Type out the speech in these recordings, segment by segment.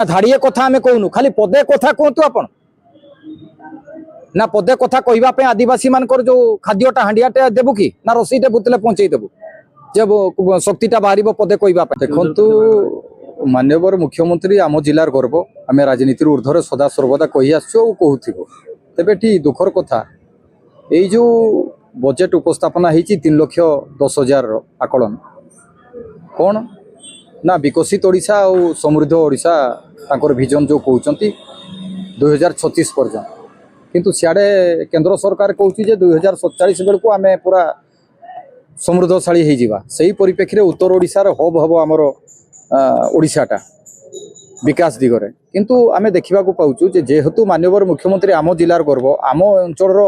धाड़िए कथा आम कहूनु खाली पदे कथा कहतु आपण ना पदे कथा कहवाप आदिवासी मान जो खाद्यटा हांडियाटे देबू कि ना रसीटे बुतले पहुंचे देबू जे शक्तिटा बाहर पदे कहवाप देखु माननीय मुख्यमंत्री आम जिलार गर्व आम राजनीति ऊर्धर सदा सर्वदा कही आसुँ तेबे दुखर कथा यही जो बजेट उपस्थापना होती 3,10,000 आकलन कौन ना विकसित ओडिशा और समृद्ध ओडिशा तांकर विजन जो कहते 2036 पर्यंत किंतु सियाड़े केंद्र सरकार कहूँ 2047 बेलू आम पूरा समृद्धशाली हो परिप्रेक्षी उत्तर ओडिशार हब हम आमर ओडिशाटा विकास दिगरे किंतु आम देखा पाऊँ जेहेतु माननीय मुख्यमंत्री आम जिलार गर्व आम अंचल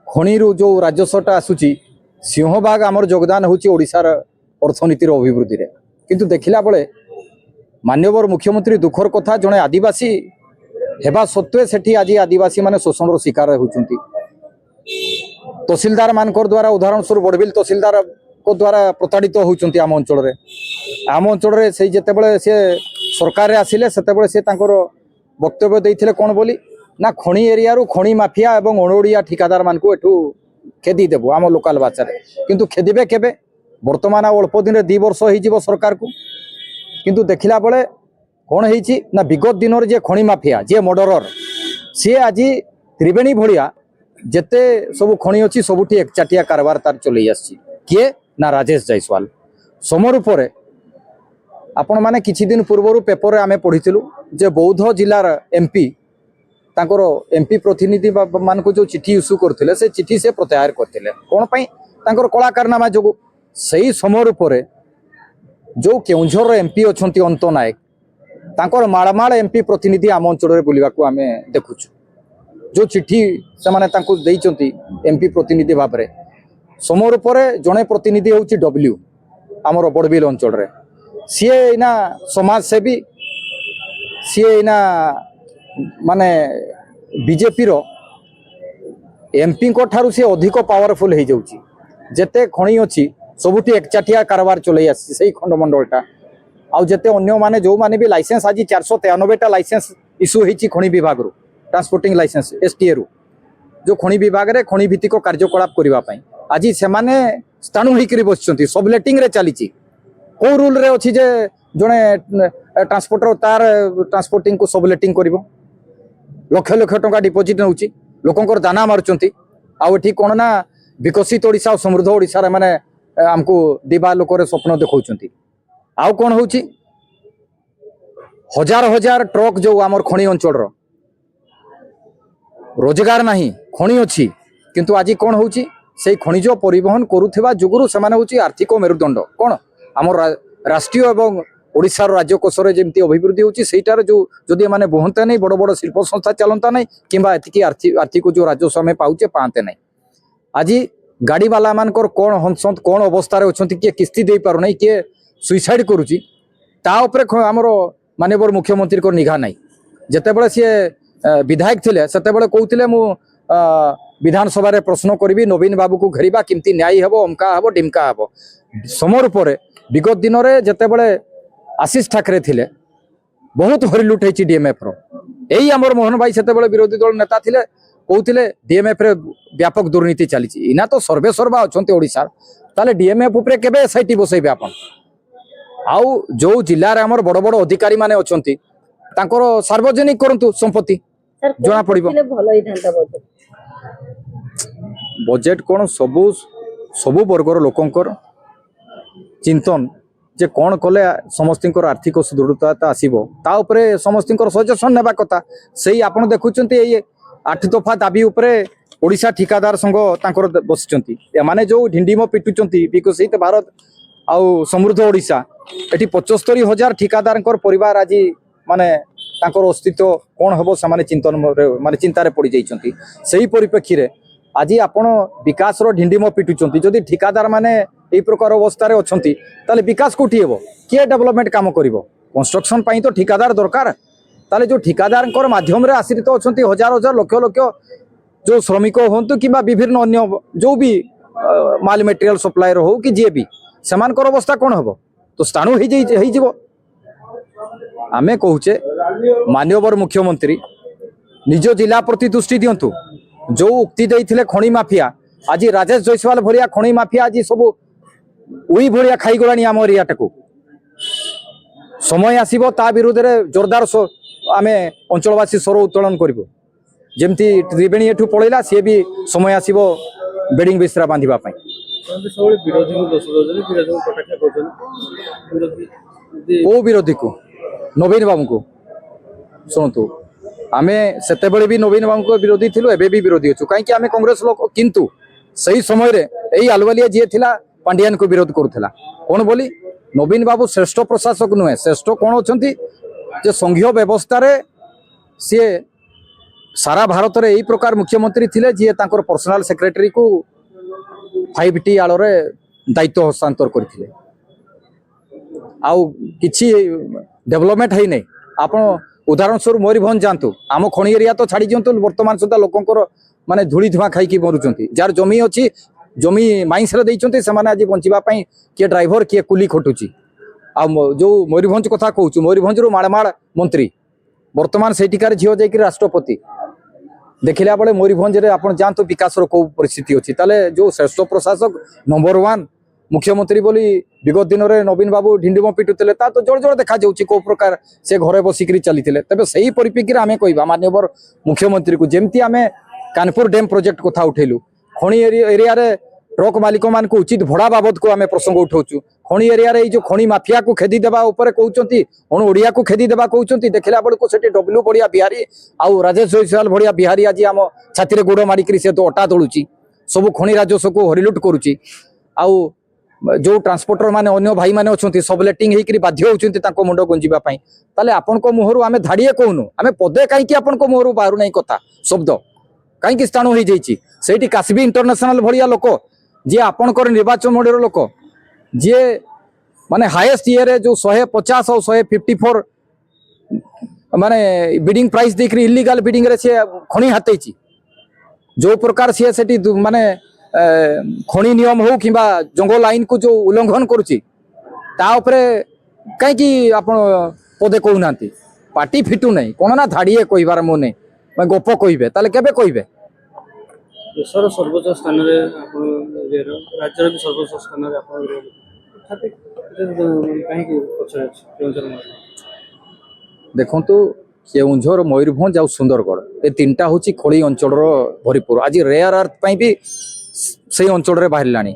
खनि जो राजस्वटा आसूची सिंहभाग आमर योगदान होची ओडिशार अर्थनीतिर अभिवृद्धि रे किंतु देखिला बेले माननीय मुख्यमंत्री दुखर कथा जड़े आदिवासी हेबा सत्वे सेठी आज आदिवासी माने शोषण शिकार होचुंती तहसीलदार मानकर द्वारा उदाहरण स्वरूप बड़बिल तहसीलदार को द्वारा प्रताड़ित होचुंती आम अंचल रे से जेतेबेले से सरकार आसिले सेतेबेले से तांकर वक्तव्य देइथिले कोन बोली ना खनि एरिया रु खनि माफिया एवं अणोड़िया ठिकादार मान को एठू खेदी देबो आम लोकल भाषा रे किंतु खेदिबे केबे वर्तमान अल्प दिन 2 वर्ष हो सरकार को किंतु देखिला बेले कौन होती ना विगत दिन जे खनि माफिया जे मर्डरर सी आज त्रिवेणी भाया जेते सब खनि अच्छी सबुठी एकचाटिया कारबार तार चल किए ना राजेश जायसवाल समय रूप आपण मैंने किछि दिन पूर्व पेपर आम पढ़ीलु जे बौद्ध जिलार एमपी तांकर एमपी प्रतिनिधि मान को जो चिठी इश्यू करते से चिठी से प्रत्याहार करते कौन तांकर कला कारनामा जो सही समय रूप जो केउंझर एमपी अच्छा अंत नायक तांकर माड़माड़ एमपी प्रतिनिधि आम अंचल बुलवा आम देखुचु जो चिठी से माने तांको देइचंती एमपी प्रतिनिधि भाव में समय रूप जड़े प्रतिनिधि हूँ डब्ल्यू आमर बड़बिल अंचल रे सीए इना समाजसेवी सीए इना माने बीजेपी रो एमपी को ठारू सी अधिक पावरफुल हो जाउची जेते खनि अच्छी सबुठी एकचाटिया कारबार चल आसी खंडमंडलटा आउ जेते अन्य माने जो माने भी लाइसेंस आज 493टा लाइसेंस इश्यू होती खनि विभाग रू ट्रांसपोर्टिंग लाइसेंस एसटीए रू जो खनि विभाग रे खनि भित्तिक कार्यकलाप करने आज से माने स्थाणु होकर बसचंती सब लेटिंग रे चली को रूल रे अच्छी जे जड़े ट्रांसपोर्टर तार ट्रांसपोर्टिंग को सब लेटिंग कर लक्ष लक्ष टंका डिपोजिट नौ लोकंर दाना मारुंट आठी कौन ना विकसित ओडिशा और समृद्ध ओडिशा माने आमको दिवा लोक स्वप्न देखा आउ कौन हो हजार हजार ट्रक जो आमर खनि अंचल रोजगार नहीं खनि अच्छी किंतु आज कौन हो खनिज परिवहन करुवा जुगुरु से आर्थिक मेरुदंड कौन आम राष्ट्रीय एवं ओडिशार राज्यकोषर जमी अभिवृद्धि होची सेटार जो जदि माने बोहते नहीं बड़ बड़ शिल्प संस्था चलता नहीं किंबा एतिकी आर्थिक जो राजस्व आम पाचे पाते नहीं आज गाड़ी वाला मानकर कौन हंसत कौन अवस्था अच्छा किए किस्ती दे पार नहीं किए सुइसाइड करुच्ची आमर माननीय मुख्यमंत्री को निघा नहीं जितेबाला सी विधायक थे से कहते मु विधानसभा प्रश्न करी नवीन बाबू को घेरवा किमती न्याय हम अमका हम डिमका हम समय रूप विगत दिन में जितेबाला आशीष ठाकरे थे बहुत हरिलुट होती डीएमएफ रही आमर मोहन भाई से विरोधी दल नेता थे कहते डीएमएफ रे व्यापक दुर्नीति चली इना तो सर्वे सर्वा अच्छा ओडिशा ताले डीएमएफ उपरे केबे एसआईटी बसैबे आपन आउ जो जिल्ला रे हमर बड़ बड़ अधिकारी माने अछंती तांकर सार्वजनिक करंतु संपत्ति जना पड़िबो बजेट कोन सबु वर्गर लोकंकर चिंतन जे कौन कले समस्तिंकर आर्थिक सुदृढ़ता आसीबो ता उपरे समस्तिंकर सजेशन नेबा कथा सेही आपन देखुचंती ए 8 दफा दाबी उपरे ओडिशा ठिकादार संघ तांकर बसिचंती एमाने जो ढिंडीम पिटुचंती विकसित भारत आउ समृद्ध ओडिशा एटी 75,000 ठिकादार परिवार आज माने तांकर अस्तित्व कौन हम से चिंतन माने चिंतार पड़ जाइछंती सेही परिप्रेक्षी रे आज आपण विकास रो ढिंडीम पिटुचंती जदि ठिकादार माने एई प्रकार अवस्था रे अछंती ताले विकास कोठी हेबो किए डेवलपमेंट काम करिवो कंस्ट्रक्शन पई तो ठिकादार दरकार ताले जो ठिकादार माध्यम रे आश्रित अच्छा हजार हजार लक्ष लक्ष जो श्रमिक हूँ कि विभिन्न अन्य जो भी माल मटेरियल सप्लायर हो कि जी भी से अवस्था कौन हम तो स्थाणु हो आमे कहूचे मान्यवर मुख्यमंत्री निज जिला प्रति दृष्टि दिंतु जो उक्ति देइथिले खणी माफिया आज राजेश जयसवाल भरिया खणी माफिया आज सब उई भरिया खाईगलानी आम एरियाटाकू समय आसीबो ता विरुद्ध रे जोरदार आमे अंचलवासी स्वर उत्तोलन करिबो जेमती त्रिवेणी एठू पळैला से भी समय आसीबो बेडिंग बिस्रा बांधिबा पई विरोधी को दोष दौरान विरोधी को कटाक्ष कर को विरोधी को नवीन बाबू को शुणु आमे सेतेबेले भी नवीन बाबू को विरोधी थिलु एबे भी विरोधी अछु काहे कि आमे कांग्रेस लोक किंतु सही समय रे एई आलवालिया जे थिला पांडियान को विरोध करूथिला कोन बोली नवीन बाबू श्रेष्ठ प्रशासक नुहे श्रेष्ठ कोन अछंती जे संघीय व्यवस्था रे सी सारा भारत रे एई प्रकार मुख्यमंत्री थिले जे तांकर पर्सनल सेक्रेटरी को 5T आलो रे दायित्व हस्तांतर करथिले आउ किछि डेवलपमेंट है नहीं आपण उदाहरण स्वरूप मयूरभंज जातु आम खणी एरिया तो छाड़ी दिंतु वर्तमान सुधा लोकंकर माने धूली धुआं खाई मरुचंती जार जमी अच्छी जमी माइंस रे देइचंती से माने आज बंचिबा पई किए ड्राइवर किए कुली खटुची आ जो मयूरभंज कथा कहूछु मयूरभंज रु माळमाळ मंत्री वर्तमान सेठिकार झियो जाई कि राष्ट्रपति देखिला बेले मयूरभंज रे आपण जानतु विकास रो को परिस्थिति अछि ताले जो श्रेष्ठ प्रशासक नंबर 1 मुख्यमंत्री बोली विगत दिन में नवीन बाबू ढिंडिम पिटुले ता तो जोड़ जोड़ देखा जाउछि को प्रकार से घरे बसिक चली तबे सही परिप्रेक्षी आमे कहबा माननीय मुख्यमंत्री को जेमती आमे कानपुर डैम प्रोजेक्ट कथा उठेलु खणी एरिया रे ट्रक मालिक मान को उचित भड़ा बाबद को आमे प्रसंग उठाउछु खणी एरिया रे जो खणी माफिया को खेदी देबा ऊपर कहउचंती अण ओडिया को खेदी देबा कहउचंती देखिला बड़ को सेठी डब्ल्यू बड़िया बिहारी आउ राजेश जयसवाल बड़िया बिहारी आज आम छाती रे गोड़ मारिकरी से तो अटा तोलुची सब खणी राजस्व को हरिलुट करूची आउ जो ट्रांसपोर्टर माने अन्य भाई माने अछंती सब लेटिंग हेकरी बाध्य होउचंती ताको मुंडो गुंजिबा पई ताले आपन को मुहरु आमे धाड़िए कहूनु आमे पदे काई कि आपन को मुहरु बाहरु नै कथा शब्द काई कि स्थान होई जाईची सेठी काश्मीर इंटरनेशनल भरिया लोक जे आपन कर निर्वाचन मंडल लोक जे माने हाईएस्ट ईयर रे जो 150 और 154 माने बिडिंग प्राइस देखरी इलीगल बिडिंग रे से खणी हातेची जो प्रकार से सेठी माने खणी नियम हो कि जंगल आईन को जो उल्लंघन करुच्ची कहीं आप पदे कहूना पार्टी फिटू नहीं कौन ना धाड़िए कहबार मो नहीं गप कहे ताले केबे कहे देशर सर्वोच्च स्थान राज्यर भी सर्वोच्च स्थान देखु केउंझर मयूरभंज आ सुंदरगढ़ ये तीनटा हूँ खोली अंचल भरपूर आज रेयर अर्थ भी से अंचल रे बाहरलानी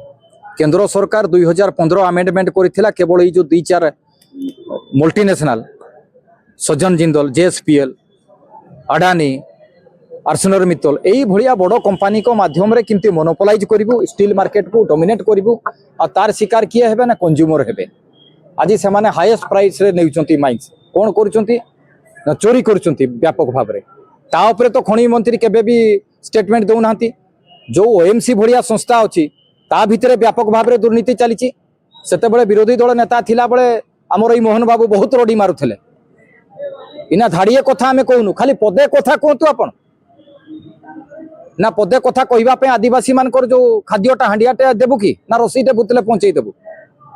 केंद्र सरकार 2015 आमेंडमेंट करथिला केवल ये जो 2-4 मल्टीनेशनल सज्जन जिंदल JSPL अडानी आर्सेनल मित्तल यही भाया बड़ कंपनी को माध्यम रे किंतु मोनोपोलाइज करिवु स्टील मार्केट को डोमिनेट करिवु आ तार शिकार किए हेबे ना कंज्यूमर हेबे आज से माने हाईएस्ट प्राइस रे नेउचंती माइंस कोन करूचंती ना चोरी करूचंती व्यापक भाव रे ता ऊपर तो खणी मंत्री केबे भी स्टेटमेंट दउनांती जो OMC भड़िया संस्था अच्छी ता भितर व्यापक भाव में दुर्नीति चली सेते विरोधी दल नेता थिला बेले आमर ई मोहन बाबू बहुत रड़ी मारुथिले इना धाड़िए कथा आमे कहूनु खाली पदे कथा कहतु आपण ना पदे कथा कहबा पे आदिवासी मानकर जो खाद्यटा हांडियाटे देबु कि ना रसीटे भूतले पहुंचई देबु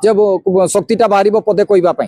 जब शक्तिटा बाहरिबो पदे कहबा पे।